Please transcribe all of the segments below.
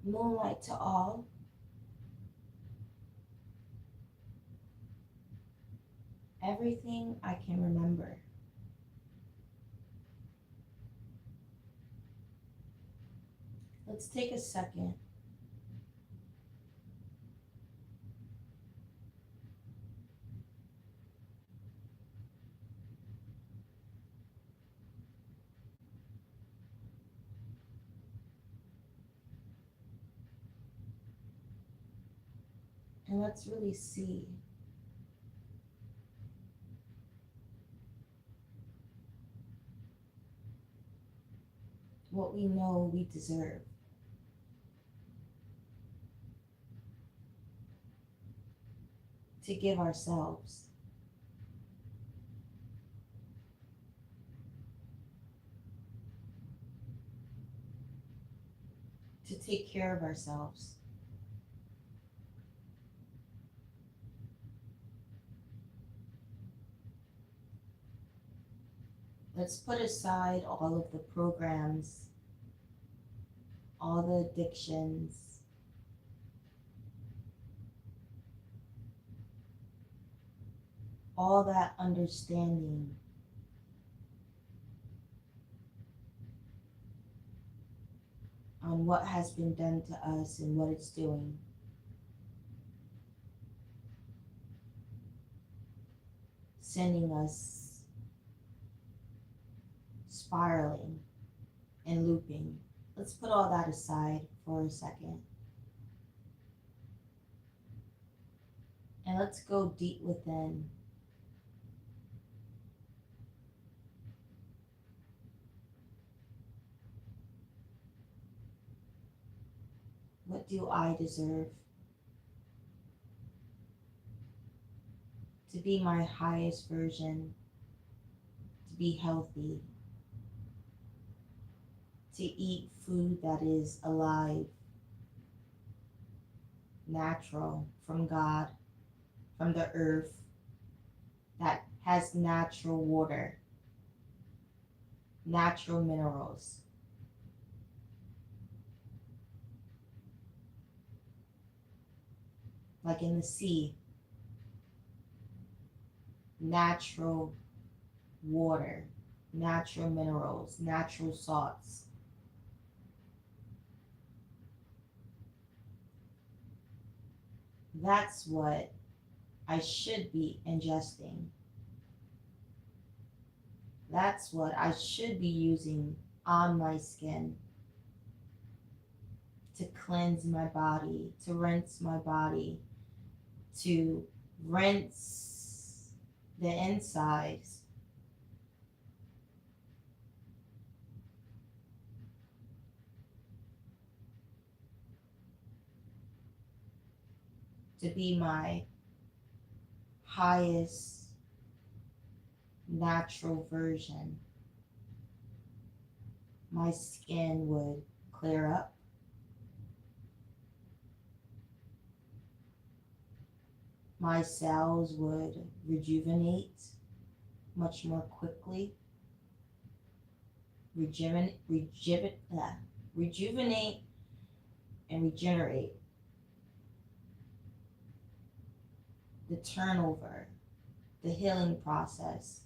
Moonlight to all. Everything I can remember. Let's take a second and let's really see what we know we deserve. To give ourselves. To take care of ourselves. Let's put aside all of the programs, all the addictions, all that understanding on what has been done to us and what it's doing. Sending us spiraling and looping. Let's put all that aside for a second. And let's go deep within. What do I deserve? To be my highest version, to be healthy, to eat food that is alive, natural, from God, from the earth, that has natural water, natural minerals. Like in the sea, natural water, natural minerals, natural salts. That's what I should be ingesting. That's what I should be using on my skin to cleanse my body, to rinse my body, to rinse the insides. To be my highest natural version. My skin would clear up. My cells would rejuvenate much more quickly. Rejuvenate and regenerate. The turnover, the healing process.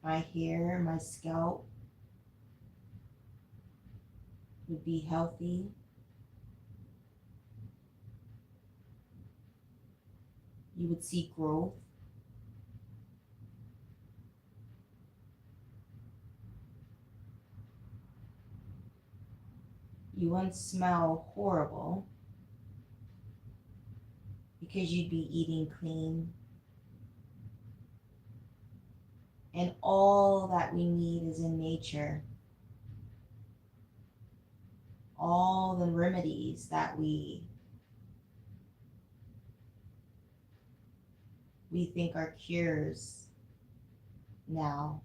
My hair, my scalp would be healthy. You would see growth. You wouldn't smell horrible because you'd be eating clean. And all that we need is in nature. All the remedies that we think are cures now,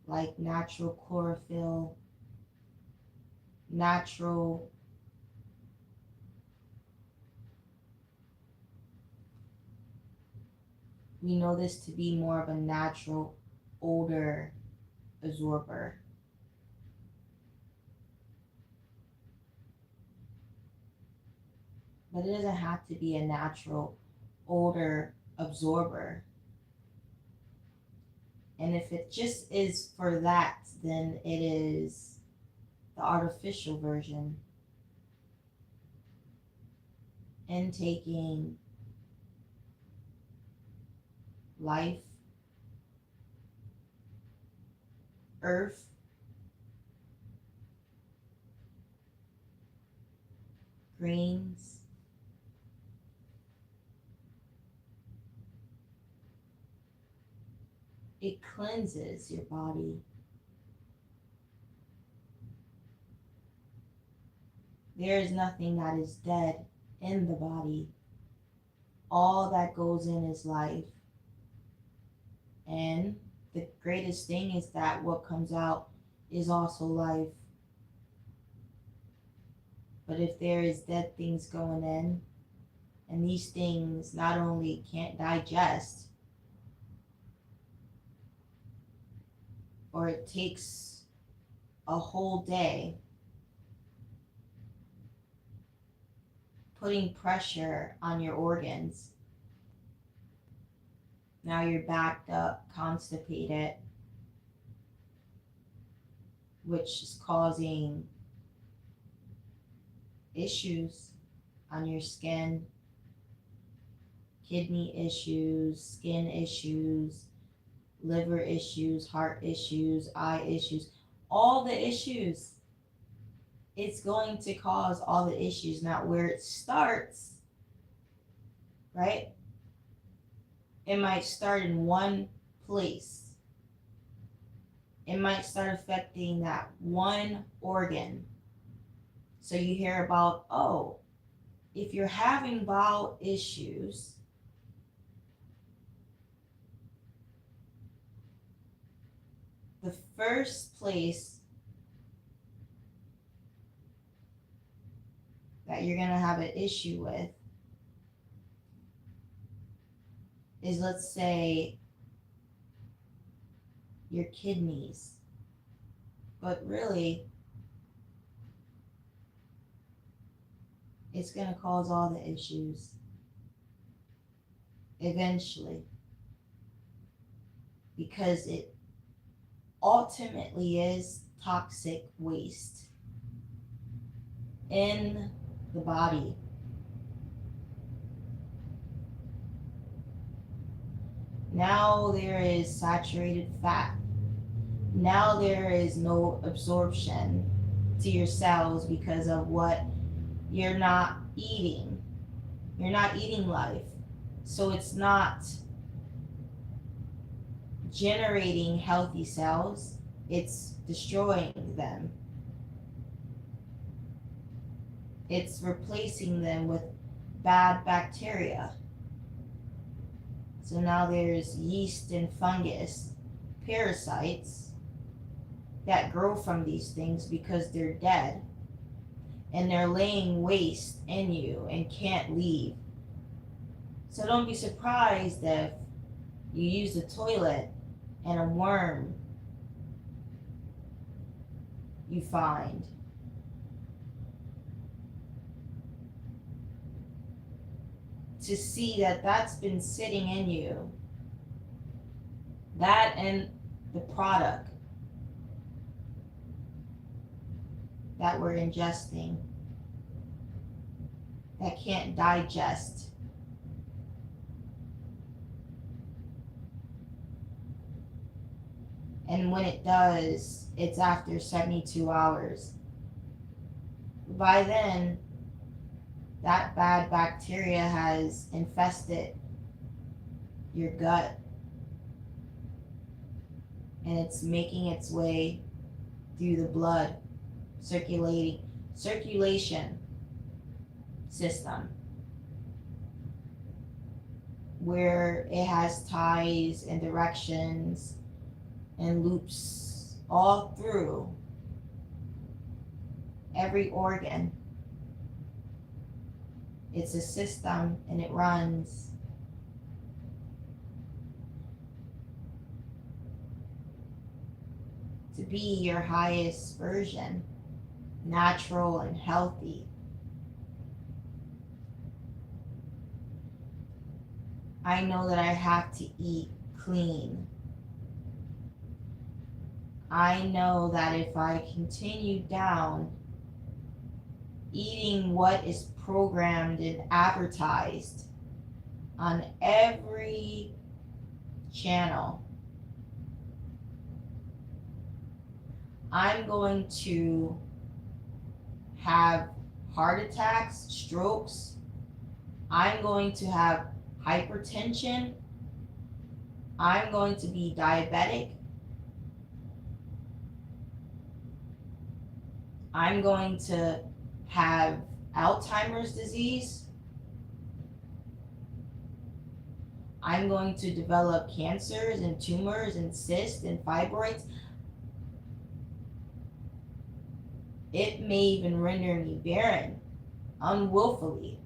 like natural chlorophyll, natural We know this to be more of a natural odor absorber. But it doesn't have to be a natural odor absorber. And if it just is for that, then it is the artificial version. Intaking life, earth, greens, it cleanses your body. There is nothing that is dead in the body. All that goes in is life. And the greatest thing is that what comes out is also life. But if there is dead things going in, and these things not only can't digest, or it takes a whole day putting pressure on your organs. Now you're backed up, constipated, which is causing issues on your skin, kidney issues, skin issues, liver issues, heart issues, eye issues, all the issues. It's going to cause all the issues. Now, where it starts, right? It might start in one place. It might start affecting that one organ. So you hear about, oh, if you're having bowel issues, the first place that you're going to have an issue with is, let's say, your kidneys. But really, it's going to cause all the issues eventually, because it ultimately is toxic waste in the body. Now there is saturated fat. Now there is no absorption to your cells because of what you're not eating. You're not eating life. So it's not generating healthy cells, it's destroying them. It's replacing them with bad bacteria. So now there's yeast and fungus, parasites that grow from these things because they're dead, and they're laying waste in you and can't leave. So don't be surprised if you use the toilet and a worm you find. To see that that's been sitting in you. That and the product that we're ingesting that can't digest. And when it does, it's after 72 hours. By then, that bad bacteria has infested your gut, and it's making its way through the blood circulation system, where it has ties and directions and loops all through every organ. It's a system, and it runs. to be your highest version, natural and healthy. I know that I have to eat clean. I know that if I continue down eating what is programmed and advertised on every channel, I'm going to have heart attacks, strokes. I'm going to have hypertension. I'm going to be diabetic. I'm going to have Alzheimer's disease. I'm going to develop cancers and tumors and cysts and fibroids. It may even render me barren, unwillfully.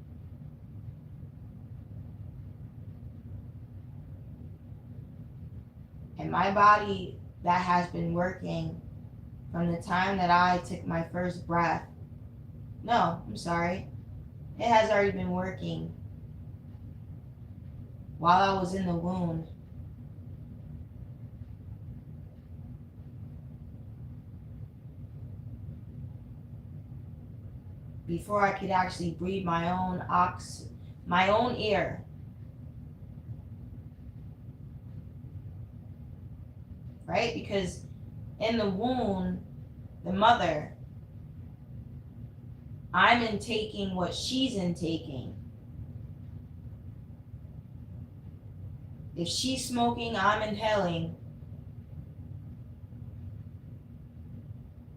And my body that has been working from the time that I took my first breath, no, I'm sorry, it has already been working while I was in the womb. Before I could actually breathe my own air. Right? Because in the womb, the mother, I'm intaking what she's intaking. If she's smoking, I'm inhaling.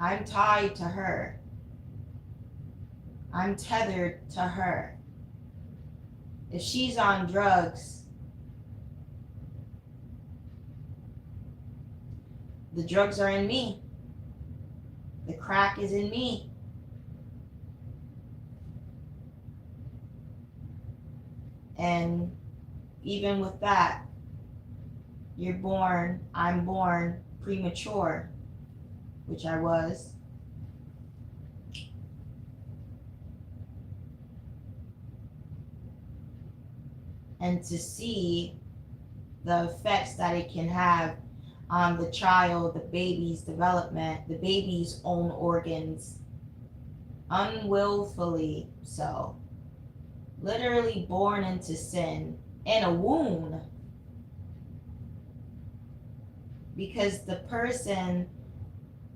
I'm tied to her. I'm tethered to her. If she's on drugs, the drugs are in me. The crack is in me. And even with that, I'm born premature, which I was. And to see the effects that it can have on the child, the baby's development, the baby's own organs, unwillfully so. Literally born into sin in a womb. Because the person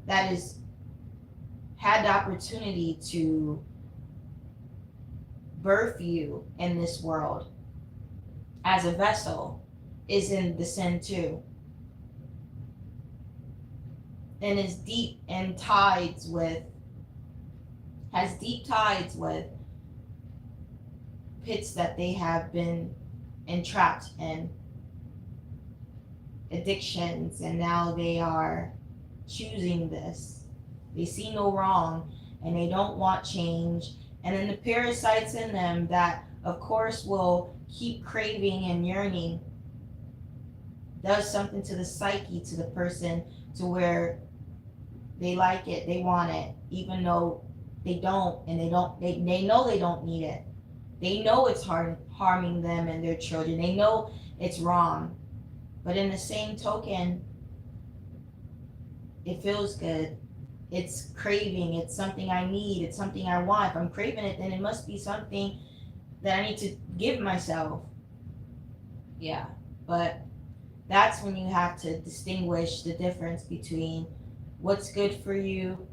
that is had the opportunity to birth you in this world as a vessel is in the sin too. And is deep in tides with, has deep tides with pits that they have been entrapped in, addictions, and now they are choosing this. They see no wrong and they don't want change. And then the parasites in them that, of course, will keep craving and yearning, does something to the psyche, to the person, to where they like it, they want it, even though they don't, and they know they don't need it. They know it's harming them and their children. They know it's wrong. But in the same token, it feels good. It's craving. It's something I need. It's something I want. If I'm craving it, then it must be something that I need to give myself. Yeah, but that's when you have to distinguish the difference between what's good for you,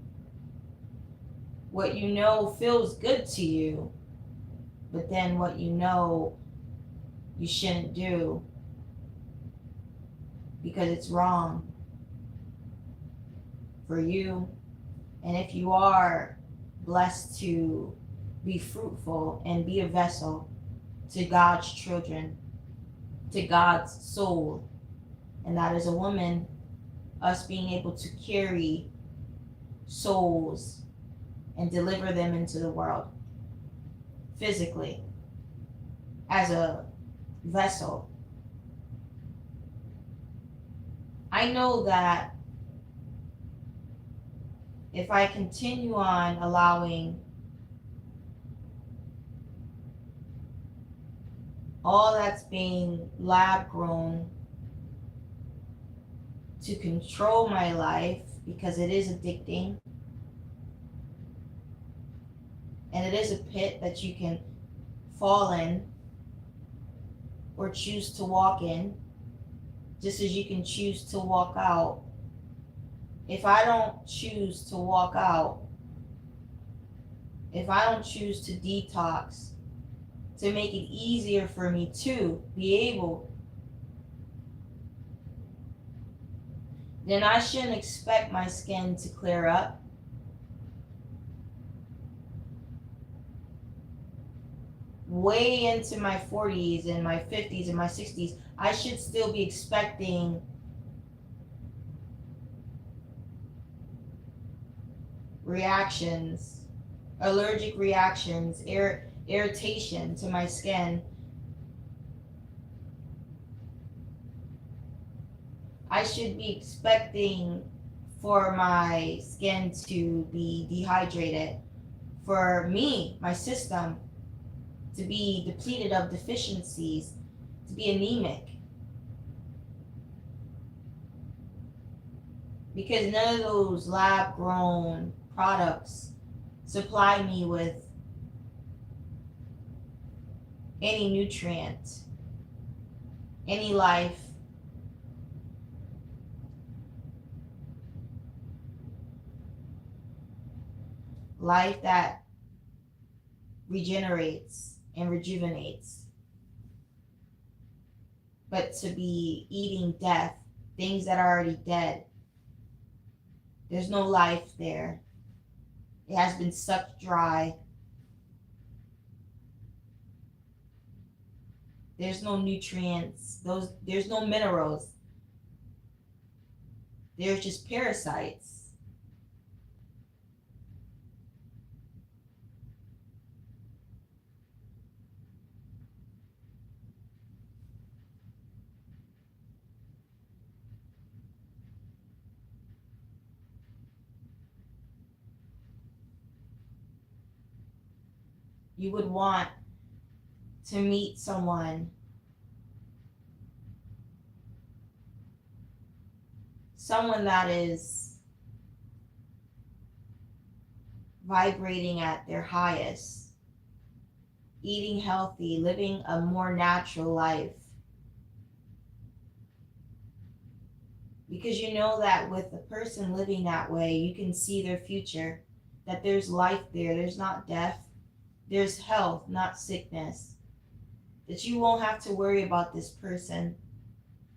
what you know feels good to you, but then what you know you shouldn't do because it's wrong for you. And if you are blessed to be fruitful and be a vessel to God's children, to God's soul, and that is a woman, us being able to carry souls and deliver them into the world physically as a vessel. I know that if I continue on allowing all that's being lab grown to control my life, because it is addicting and it is a pit that you can fall in or choose to walk in, just as you can choose to walk out. If I don't choose to walk out, if I don't choose to detox, to make it easier for me to be able, then I shouldn't expect my skin to clear up. Way into my 40s and my 50s and my 60s, I should still be expecting reactions, allergic reactions, irritation to my skin. I should be expecting for my skin to be dehydrated, for me, my system, to be depleted of deficiencies, to be anemic. Because none of those lab grown products supply me with any nutrient, any life. Life that regenerates and rejuvenates. But to be eating death, things that are already dead, there's no life there. It has been sucked dry. There's no nutrients. There's no minerals. There's just parasites. You would want to meet someone that is vibrating at their highest, eating healthy, living a more natural life. Because you know that with a person living that way, you can see their future, that there's life there, there's not death, there's health, not sickness. That you won't have to worry about this person.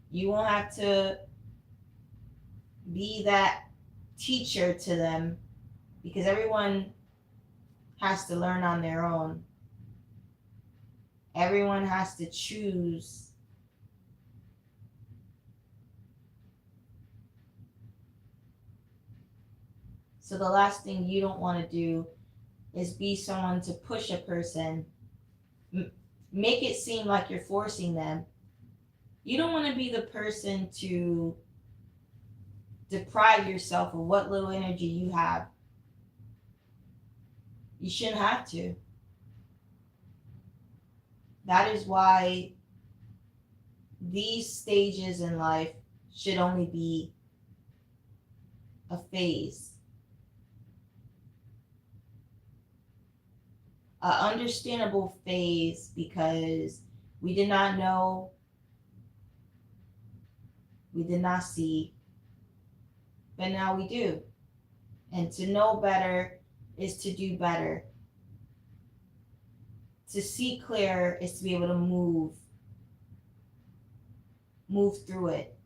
You won't have to be that teacher to them, because everyone has to learn on their own. Everyone has to choose. So the last thing you don't want to do is be someone to push a person, make it seem like you're forcing them. You don't want to be the person to deprive yourself of what little energy you have. You shouldn't have to. That is why these stages in life should only be a phase. An understandable phase, because we did not know, we did not see, but now we do. And to know better is to do better. To see clear is to be able to move through it.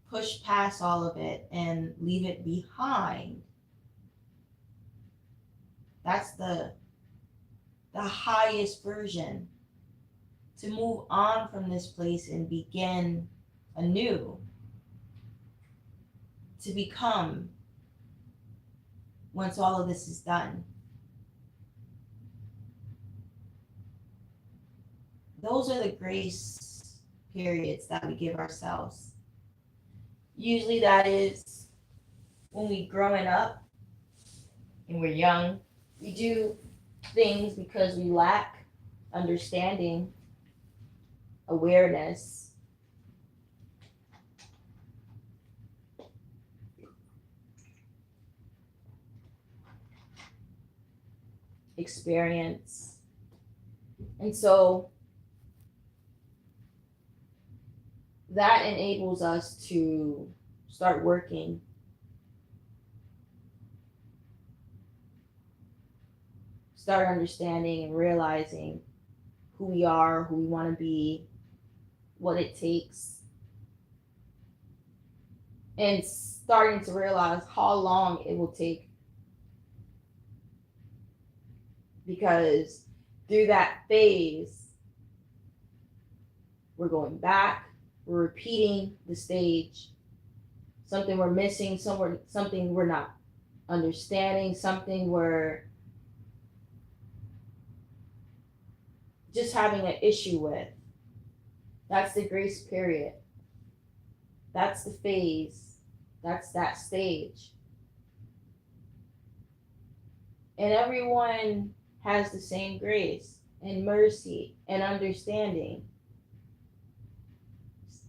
Push past all of it and leave it behind. That's the highest version. To move on from this place and begin anew. To become, once all of this is done. Those are the grace periods that we give ourselves. Usually that is when we growing up and we're young. We do things because we lack understanding, awareness, experience. And so that enables us to start working, start understanding and realizing who we are, who we want to be, what it takes, and starting to realize how long it will take. Because through that phase, we're going back, we're repeating the stage, something we're missing, something we're not understanding, something we're just having an issue with. That's the grace period. That's the phase. That's that stage. And everyone has the same grace and mercy and understanding.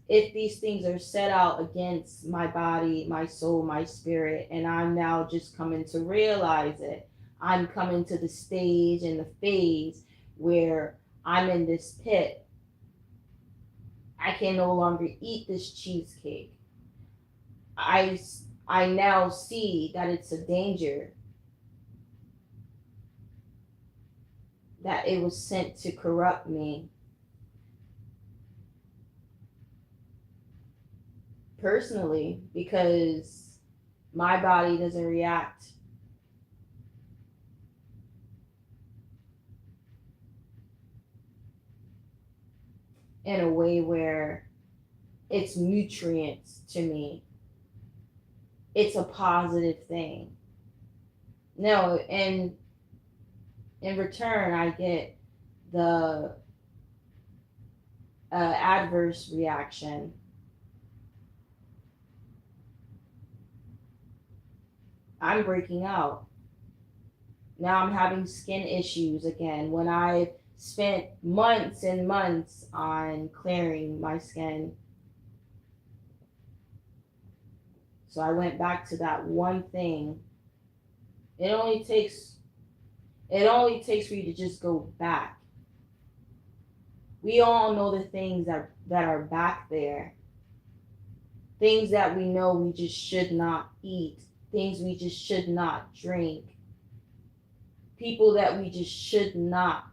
If these things are set out against my body, my soul, my spirit, and I'm now just coming to realize it, I'm coming to the stage and the phase where I'm in this pit. I can no longer eat this cheesecake. I now see that it's a danger, that it was sent to corrupt me personally, because my body doesn't react in a way where it's nutrients to me. It's a positive thing. No, and in return, I get the adverse reaction. I'm breaking out. Now I'm having skin issues again when I've spent months and months on clearing my skin. So I went back to that one thing. It only takes for you to just go back. We all know the things that are back there. Things that we know we just should not eat. Things we just should not drink. People that we just should not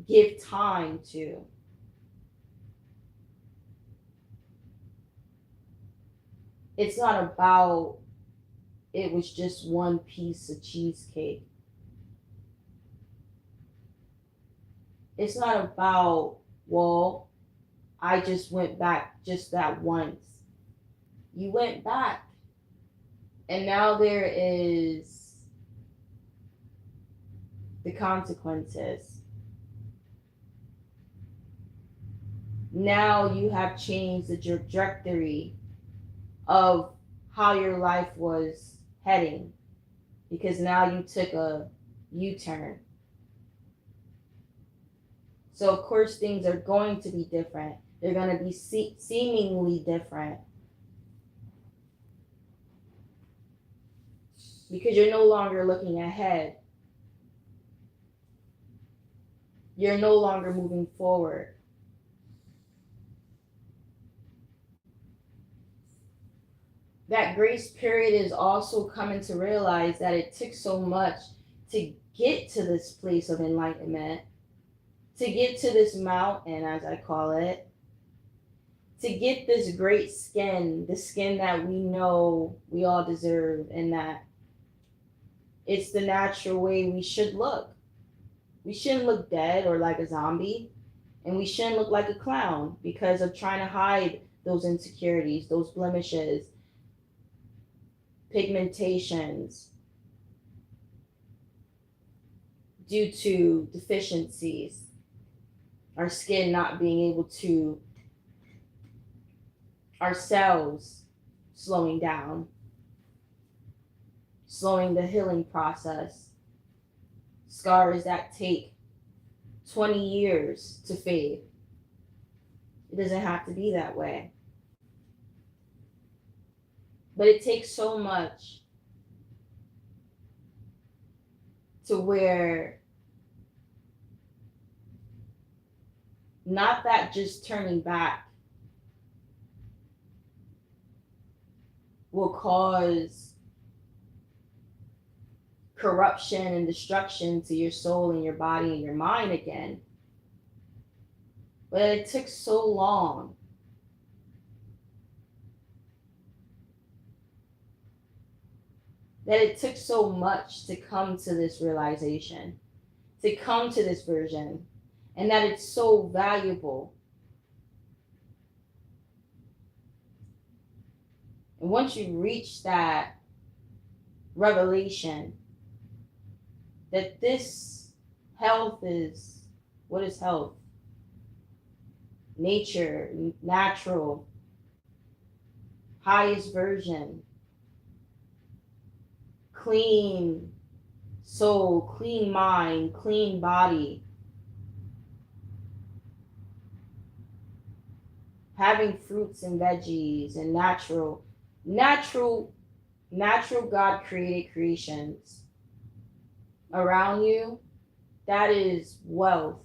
give time to. It's not about it was just one piece of cheesecake. It's not about, well, I just went back just that once. You went back, and now there is the consequences. Now you have changed the trajectory of how your life was heading, because now you took a U-turn. So of course things are going to be different. They're going to be seemingly different, because you're no longer looking ahead. You're no longer moving forward. That grace period is also coming to realize that it took so much to get to this place of enlightenment, to get to this mountain, as I call it, to get this great skin, the skin that we know we all deserve, and that it's the natural way we should look. We shouldn't look dead or like a zombie, and we shouldn't look like a clown because of trying to hide those insecurities, those blemishes, pigmentations, due to deficiencies, our skin not being able to our cells slowing down, slowing the healing process. Scars that take 20 years to fade. It doesn't have to be that way. But it takes so much to where not that just turning back will cause corruption and destruction to your soul and your body and your mind again. But it took so long. That it took so much to come to this realization, to come to this version, and that it's so valuable. And once you reach that revelation, that this health is, what is health? Nature, natural, highest version, clean soul, clean mind, clean body. Having fruits and veggies and natural God created creations around you, that is wealth.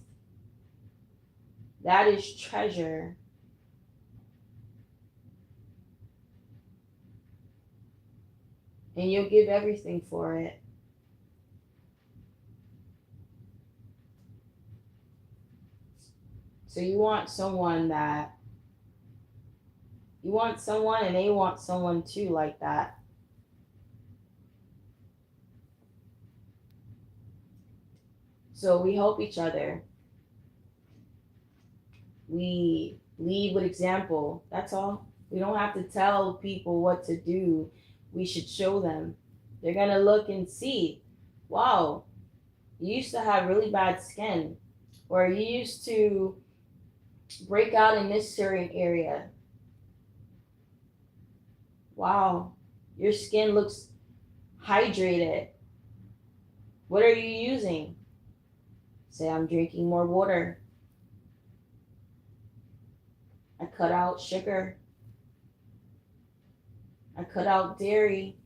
That is treasure. And you'll give everything for it. So you want someone and they want someone too like that. So we help each other. We lead with example. That's all. We don't have to tell people what to do. We should show them. They're going to look and see, wow, you used to have really bad skin, or you used to break out in this certain area. Wow, your skin looks hydrated. What are you using? Say, I'm drinking more water. I cut out sugar. I cut out dairy.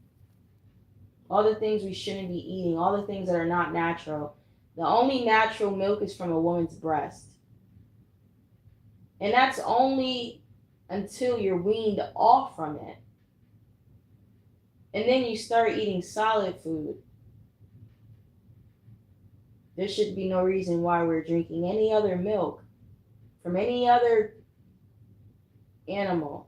All the things we shouldn't be eating, all the things that are not natural. The only natural milk is from a woman's breast. And that's only until you're weaned off from it. And then you start eating solid food. There should be no reason why we're drinking any other milk from any other animal.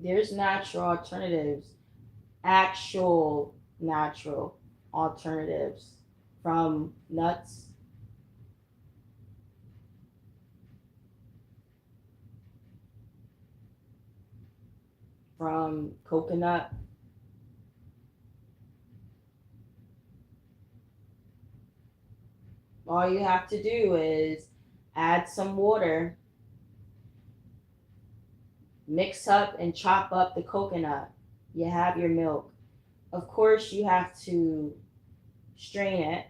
There's natural alternatives, actual natural alternatives from nuts, from coconut. All you have to do is add some water, mix up and chop up the coconut. You have your milk. Of course, you have to strain it.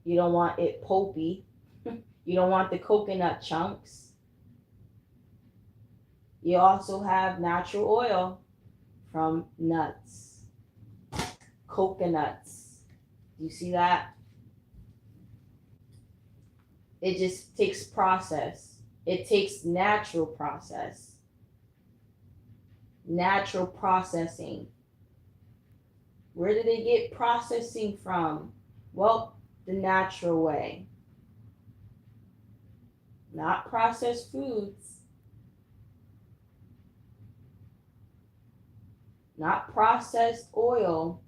You don't want it pulpy. You don't want the coconut chunks. You also have natural oil from nuts, coconuts. You see that? It just takes process. It takes natural process. Natural processing. Where did they get processing from? Well, the natural way. Not processed foods. Not processed oil.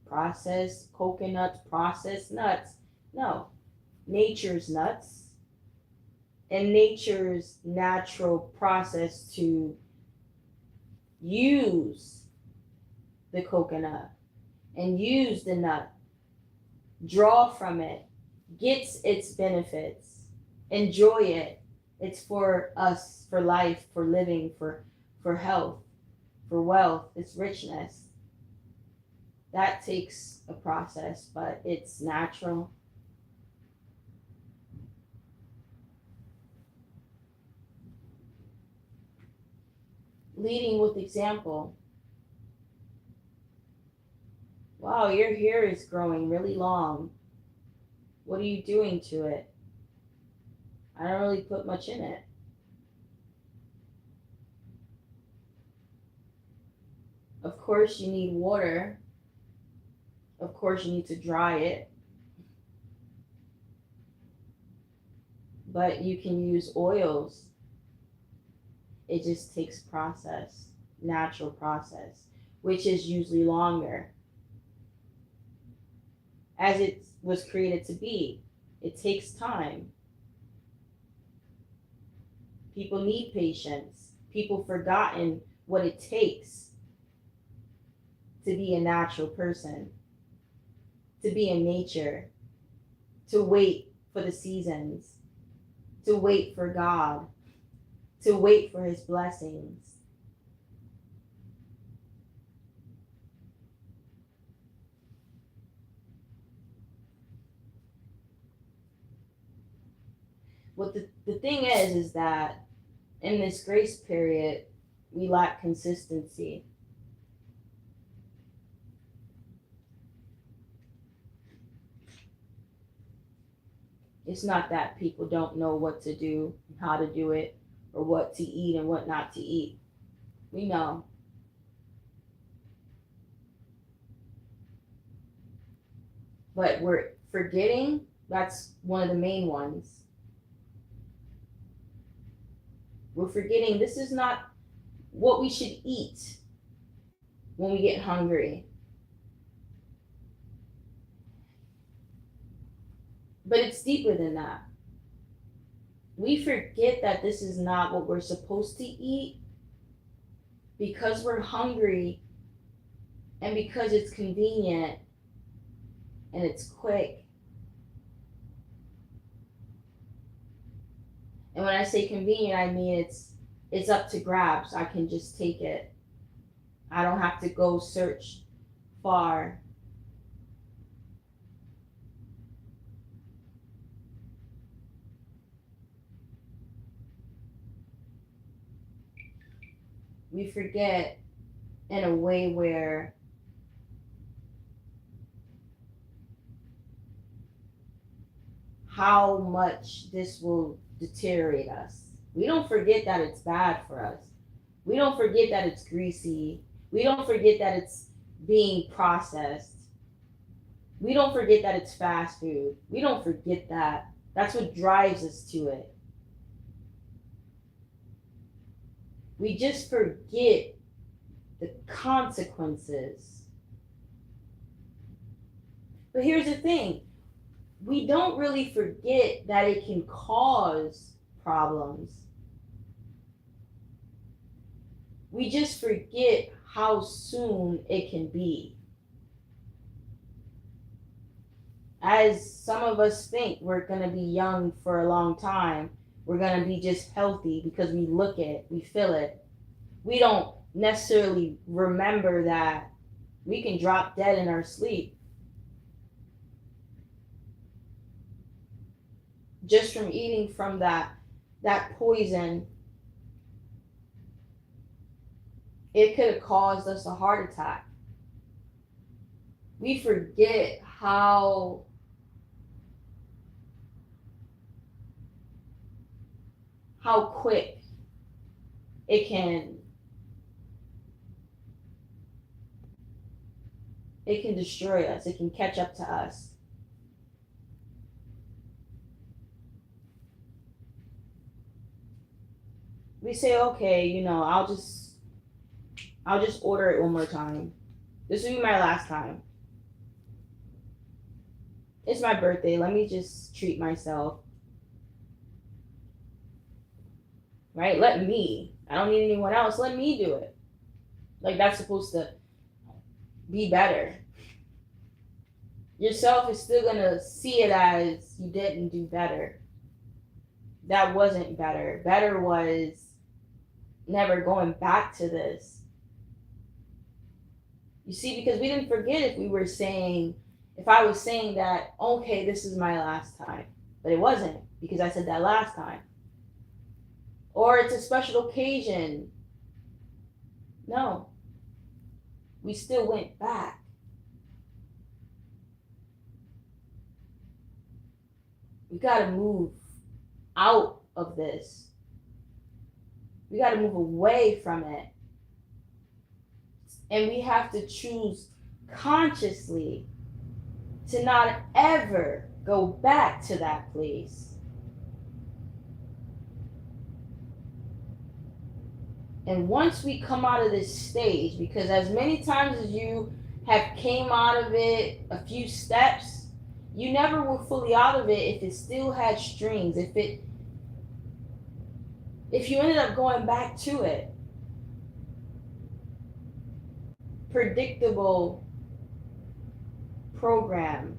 Processed coconuts, processed nuts. No. Nature's nuts and nature's natural process to use the coconut and use the nut, draw from it, gets its benefits, enjoy it. It's for us, for life, for living, for health, for wealth, it's richness. That takes a process, but it's natural. Leading with example. Wow, your hair is growing really long. What are you doing to it? I don't really put much in it. Of course, you need water. Of course, you need to dry it. But you can use oils. It just takes process, natural process, which is usually longer, as it was created to be. It takes time. People need patience. People forgotten what it takes to be a natural person, to be in nature, to wait for the seasons, to wait for God, to wait for his blessings. What the thing is that in this grace period, we lack consistency. It's not that people don't know what to do and how to do it or what to eat and what not to eat. We know. But we're forgetting, that's one of the main ones. We're forgetting this is not what we should eat when we get hungry. But it's deeper than that. We forget that this is not what we're supposed to eat because we're hungry and because it's convenient and it's quick. And when I say convenient, I mean it's up to grabs. I can just take it. I don't have to go search far. We forget in a way where how much this will deteriorate us. We don't forget that it's bad for us. We don't forget that it's greasy. We don't forget that it's being processed. We don't forget that it's fast food. We don't forget that. That's what drives us to it. We just forget the consequences. But here's the thing, we don't really forget that it can cause problems. We just forget how soon it can be. As some of us think we're going to be young for a long time, we're going to be just healthy because we look it, we feel it. We don't necessarily remember that we can drop dead in our sleep just from eating from that poison. It could have caused us a heart attack. We forget how quick it can destroy us. It can catch up to us. We say, okay, I'll just order it one more time. This will be my last time. It's my birthday. Let me just treat myself. Right? Let me. I don't need anyone else. Let me do it. Like that's supposed to be better. Yourself is still gonna see it as you didn't do better. That wasn't better. Better was never going back to this. You see, because we didn't forget if we were saying, if I was saying that, okay, this is my last time. But it wasn't because I said that last time. Or it's a special occasion. No, we still went back. We got to move out of this. We got to move away from it. And we have to choose consciously to not ever go back to that place. And once we come out of this stage, because as many times as you have came out of it a few steps, you never were fully out of it if it still had strings, if you ended up going back to it. Predictable programming.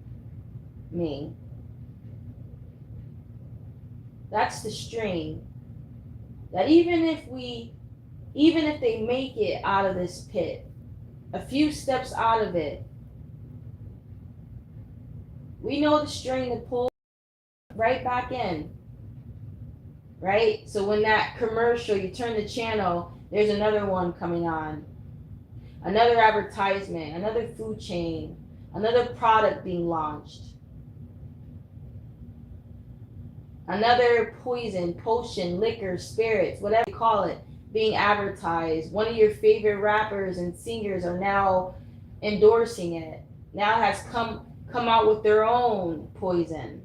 That's the string that even if they make it out of this pit, a few steps out of it, we know the string to pull right back in. Right? So when that commercial, you turn the channel, there's another one coming on. Another advertisement, another food chain, another product being launched. Another poison, potion, liquor, spirits, whatever you call it, being advertised. One of your favorite rappers and singers are now endorsing it. Now has come out with their own poison.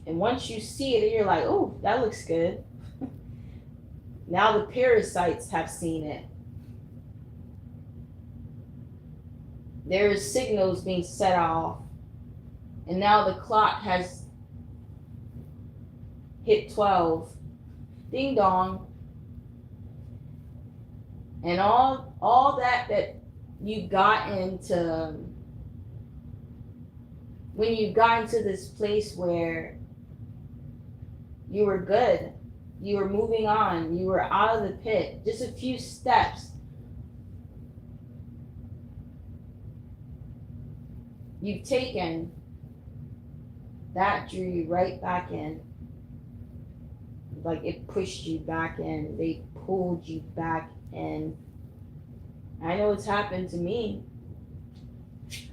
And once you see it, you're like, oh, that looks good. Now the parasites have seen it. There's signals being set off. And now the clock has hit 12. Ding dong. And all that you got into, when you got into this place where you were good, you were moving on, you were out of the pit, just a few steps. You've taken, that drew you right back in. Like it pushed you back in. They pulled you back in. I know it's happened to me.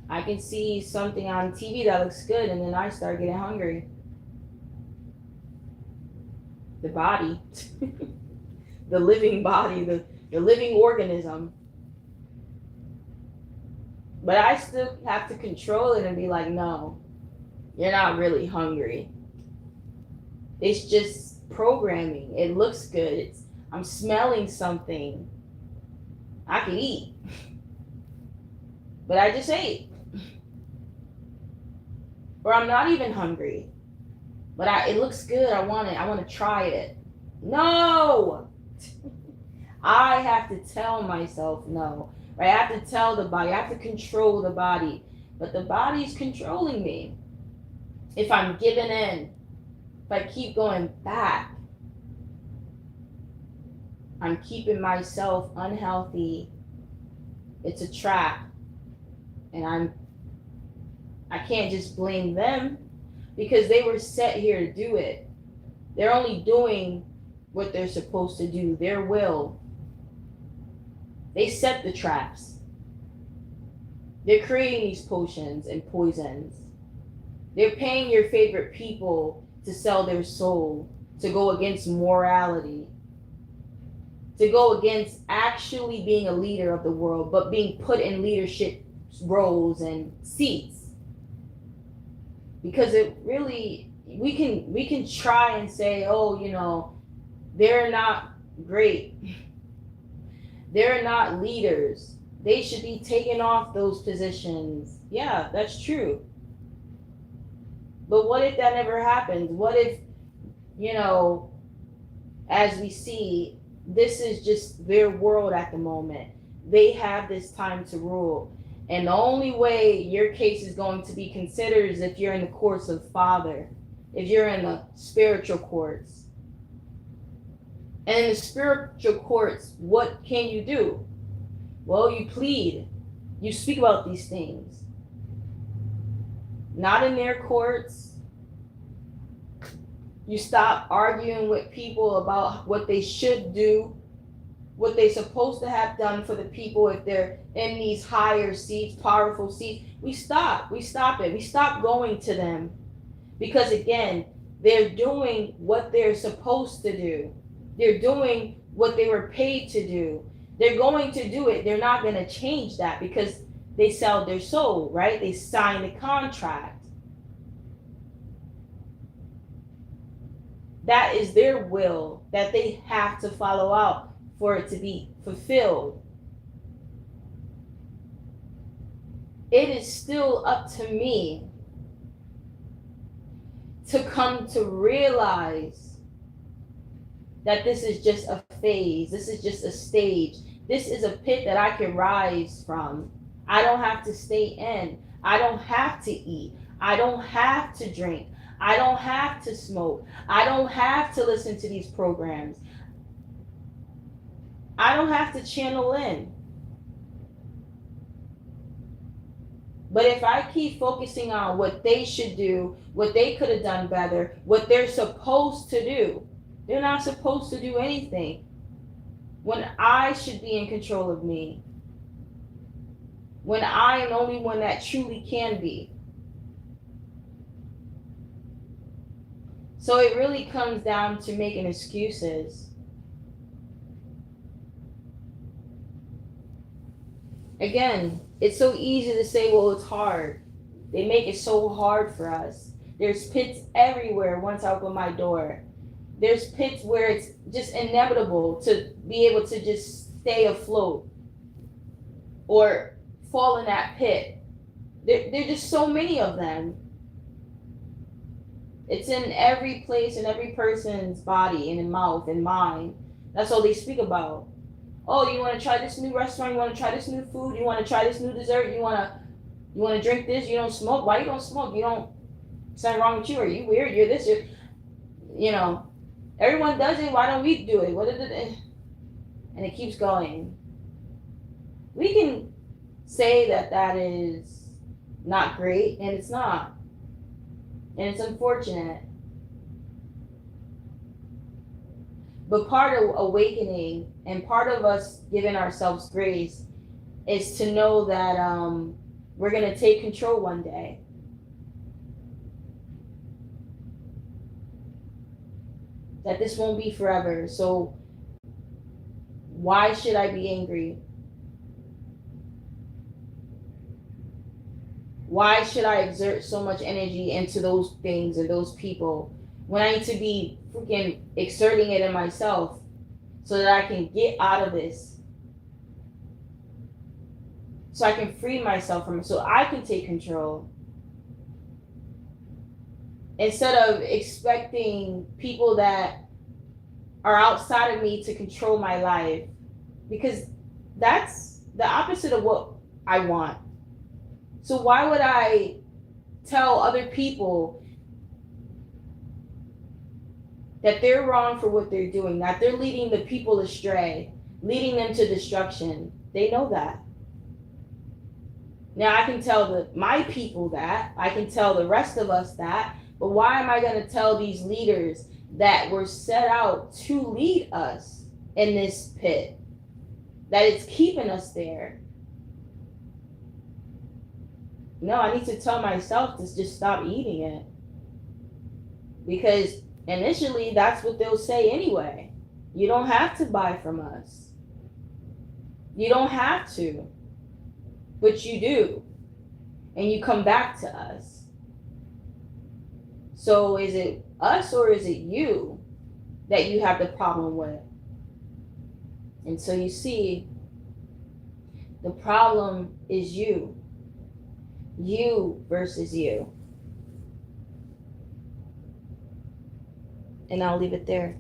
I can see something on TV that looks good and then I start getting hungry. The body, the living body, the living organism. But I still have to control it and be like, no, you're not really hungry. It's just programming. It looks good. I'm smelling something. I could eat. But I just ate. Or I'm not even hungry. But it looks good. I want it. I want to try it. No! I have to tell myself no. Right? I have to tell the body. I have to control the body. But the body's controlling me. If I'm giving in, if I keep going back, I'm keeping myself unhealthy. It's a trap. And I can't just blame them because they were set here to do it. They're only doing what they're supposed to do, their will. They set the traps. They're creating these potions and poisons. They're paying your favorite people to sell their soul, to go against morality, to go against actually being a leader of the world, but being put in leadership roles and seats. Because it really, we can try and say, oh, they're not great. They're not leaders. They should be taken off those positions. Yeah, that's true. But what if that never happens? What if, as we see, this is just their world at the moment. They have this time to rule. And the only way your case is going to be considered is if you're in the courts of Father, if you're in the spiritual courts. And in the spiritual courts, what can you do? Well, you plead, you speak about these things. Not in their courts. You stop arguing with people about what they should do, what they're supposed to have done for the people if they're in these higher seats, powerful seats. We stop it. We stop going to them because, again, they're doing what they're supposed to do. They're doing what they were paid to do. They're going to do it. They're not going to change that because they sell their soul, right? They sign the contract. That is their will that they have to follow out for it to be fulfilled. It is still up to me to come to realize that this is just a phase. This is just a stage. This is a pit that I can rise from. I don't have to stay in. I don't have to eat. I don't have to drink. I don't have to smoke. I don't have to listen to these programs. I don't have to channel in. But if I keep focusing on what they should do, what they could have done better, what they're supposed to do, they're not supposed to do anything. When I should be in control of me. When I am the only one that truly can be. So it really comes down to making excuses. Again, it's so easy to say, well, it's hard. They make it so hard for us. There's pits everywhere once I open my door. There's pits where it's just inevitable to be able to just stay afloat or fall in that pit. There are just so many of them. It's in every place, in every person's body, and in mouth, and mind. That's all they speak about. Oh, you want to try this new restaurant? You want to try this new food? You want to try this new dessert? You want to drink this? You don't smoke? Why you don't smoke? You don't. Something wrong with you? Are you weird? You're this. You know. Everyone does it. Why don't we do it? What is it? And it keeps going. We can say that is not great, and it's not. And it's unfortunate. But part of awakening and part of us giving ourselves grace is to know that we're going to take control one day. That this won't be forever. So why should I be angry? Why should I exert so much energy into those things and those people when I need to be freaking exerting it in myself so that I can get out of this? So I can free myself from it, so I can take control. Instead of expecting people that are outside of me to control my life, because that's the opposite of what I want. So why would I tell other people that they're wrong for what they're doing, that they're leading the people astray, leading them to destruction? They know that. Now I can tell my people that, I can tell the rest of us that, but why am I going to tell these leaders that were set out to lead us in this pit, that it's keeping us there? No, I need to tell myself to just stop eating it. Because initially, that's what they'll say anyway. You don't have to buy from us. You don't have to. But you do. And you come back to us. So is it us or is it you that you have the problem with? And so you see, the problem is you. You versus you. And I'll leave it there.